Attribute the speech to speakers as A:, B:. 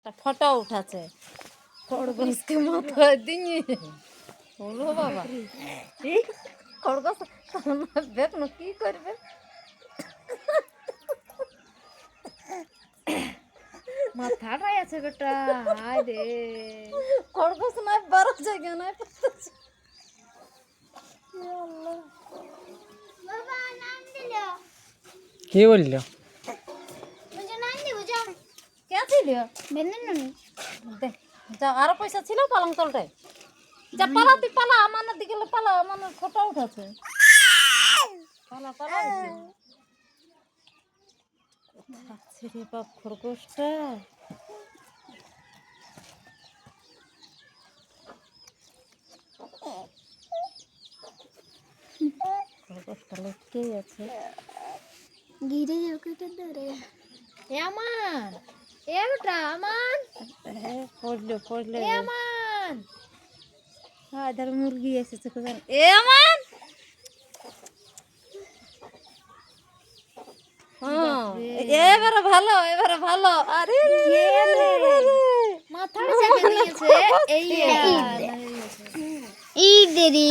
A: একটা ফটো উঠাছে খরগোশকে মাথায় দিয়ে হলো বাবা এই খরগোশ দেখুন কি করবে
B: মাথাটাই আছে বেটা হায় রে
A: খরগোশ নয় বড় জায়গা নয়
C: কে বললো
A: কে ছিল দেখ যা আরো পয়সা ছিল পালং তলটায় যা পালা তুই পালা আমার দিকে পালা আমার ফটো উঠাছে পালা পালা আচ্ছা রে বাপ খরগোশটা খরগোশটা লটকেই আছে
B: গিরে যাও কেটে ধরে এ আমান এ বেটা আমান
A: পড়লো
B: এ আমান
A: হ্যাঁ ধর মুরগি এসেছে কোথায় এ আমান এবারে ভালো আরে
B: মাথাটা চেপে নিয়েছে এই
A: এই দেরি